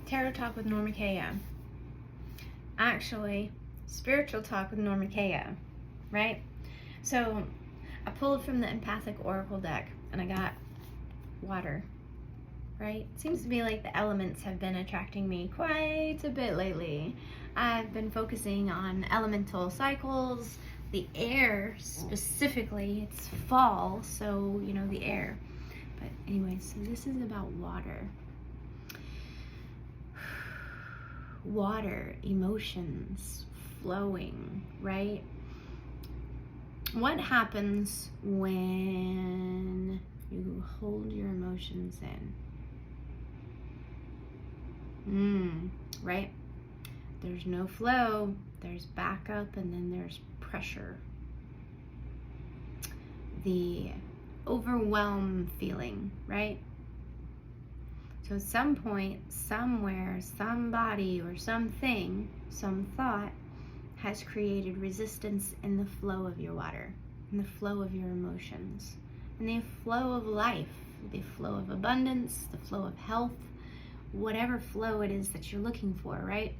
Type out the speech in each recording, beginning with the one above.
Tarot Talk with Norma Kea. Actually, Spiritual Talk with Norma Kea, right? So I pulled from the Empathic Oracle deck and I got water, right? It seems to be like the elements have been attracting me quite a bit lately. I've been focusing on elemental cycles, the air specifically. It's fall, so you know, the air. But anyway, so this is about water. Water, emotions flowing, right? What happens when you hold your emotions in? Right? There's no flow, there's backup, and then there's pressure. The overwhelm feeling, right? So at some point, somewhere, somebody or something, some thought has created resistance in the flow of your water, in the flow of your emotions, in the flow of life, the flow of abundance, the flow of health, whatever flow it is that you're looking for, right?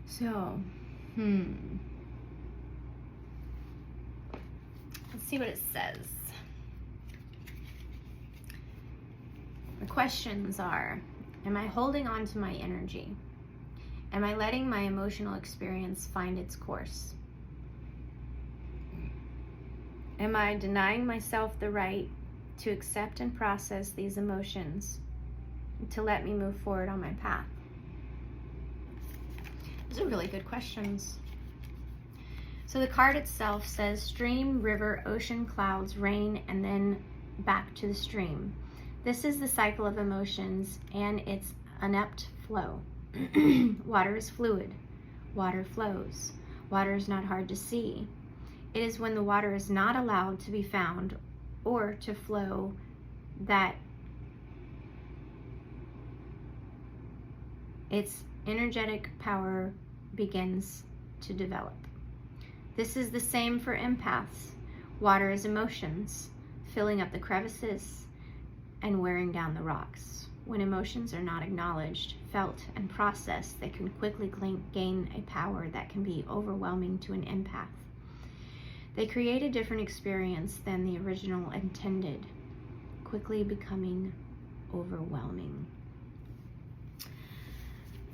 So, let's see what it says. The questions are, am I holding on to my energy? Am I letting my emotional experience find its course? Am I denying myself the right to accept and process these emotions to let me move forward on my path? Those are really good questions. So the card itself says stream, river, ocean, clouds, rain, and then back to the stream. This is the cycle of emotions and its inept flow. Water is fluid. Water flows. Water is not hard to see. It is when the water is not allowed to be found or to flow that its energetic power begins to develop. This is the same for empaths. Water is emotions, filling up the crevices and wearing down the rocks. When emotions are not acknowledged, felt, and processed, they can quickly gain a power that can be overwhelming to an empath. They create a different experience than the original intended, quickly becoming overwhelming.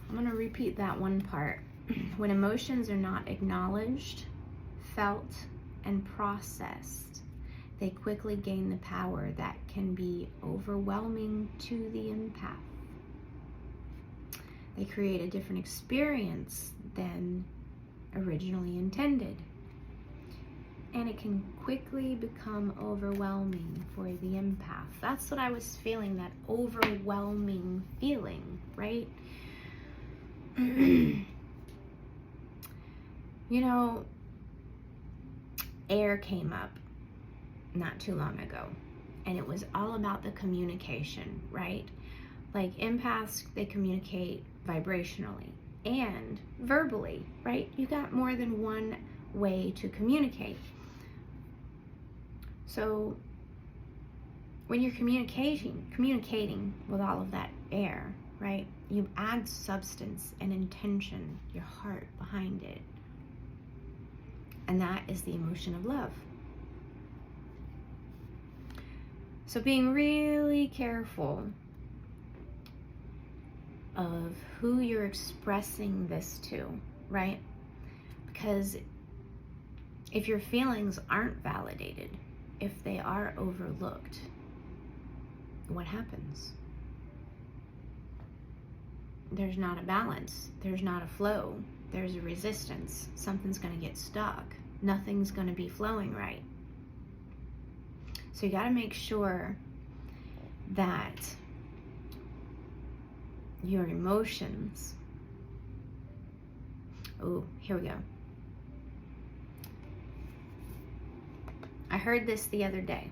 I'm going to repeat that one part. When emotions are not acknowledged, felt, and processed, they quickly gain the power that can be overwhelming to the empath. They create a different experience than originally intended. And it can quickly become overwhelming for the empath. That's what I was feeling, that overwhelming feeling, right? You know, air came up not too long ago, and it was all about the communication, right? Like empaths, they communicate vibrationally and verbally, right? You got more than one way to communicate. So when you're communicating with all of that air, right, you add substance and intention, your heart behind it. And that is the emotion of love. So being really careful of who you're expressing this to, right? Because if your feelings aren't validated, if they are overlooked, what happens? There's not a balance. There's not a flow. There's a resistance. Something's going to get stuck. Nothing's going to be flowing right. So you got to make sure that your emotions, oh, here we go. I heard this the other day,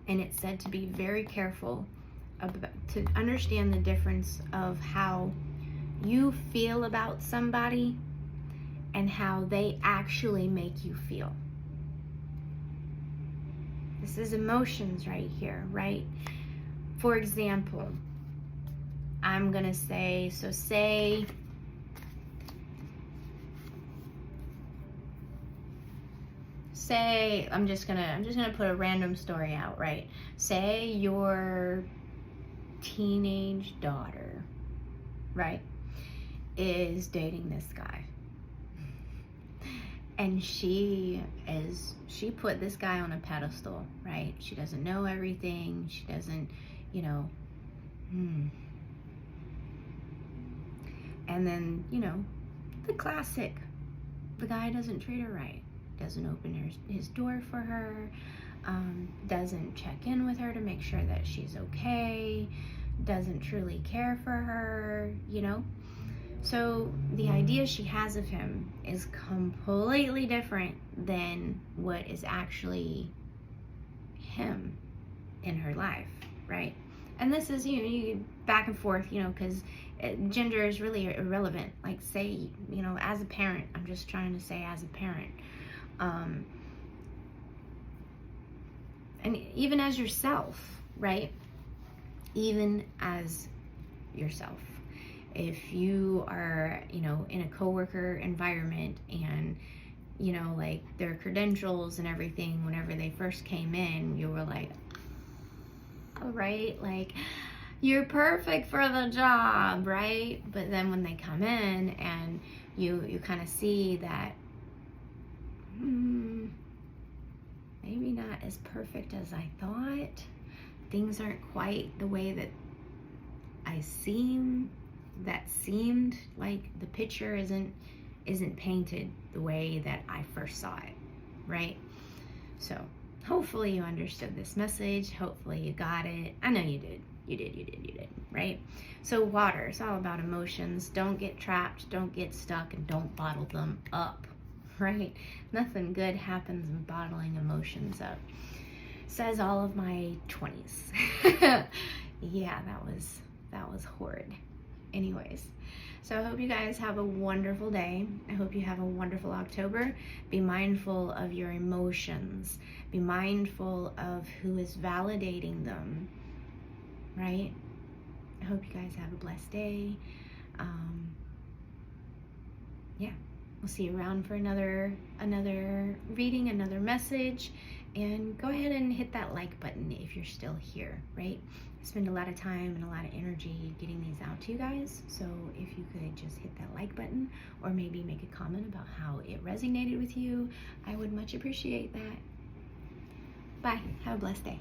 and it said to be very careful to understand the difference of how you feel about somebody and how they actually make you feel. This is emotions right here, right? For example, I'm gonna say, so say, I'm just gonna put a random story out, right? Say your teenage daughter, right, is dating this guy. And she put this guy on a pedestal, right? She doesn't know everything. She doesn't, you know, And then, you know, the classic. The guy doesn't treat her right. Doesn't open his door for her. Doesn't check in with her to make sure that she's okay. Doesn't truly care for her, you know? So the idea she has of him is completely different than what is actually him in her life, right? And this is, you know, you back and forth, you know, because gender is really irrelevant. Like, say, you know, as a parent, I'm just trying to say as a parent, and even as yourself, right? Even as yourself. If you are, you know, in a coworker environment and, you know, like their credentials and everything, whenever they first came in, you were like, all right, like, you're perfect for the job, right? But then when they come in and you kind of see that, maybe not as perfect as I thought. Things aren't quite the way that seemed like the picture isn't painted the way that I first saw it, right? So hopefully you understood this message. Hopefully you got it. I know you did. You did, right? So water, it's all about emotions. Don't get trapped, don't get stuck, and don't bottle them up, right? Nothing good happens in bottling emotions up. Says all of my 20s. Yeah, that was horrid. Anyways, so I hope you guys have a wonderful day. I hope you have a wonderful October. Be mindful of your emotions. Be mindful of who is validating them, right? I hope you guys have a blessed day. Yeah, we'll see you around for another reading, another message. And go ahead and hit that like button if you're still here, right? I spend a lot of time and a lot of energy getting these out to you guys. So if you could just hit that like button or maybe make a comment about how it resonated with you, I would much appreciate that. Bye. Have a blessed day.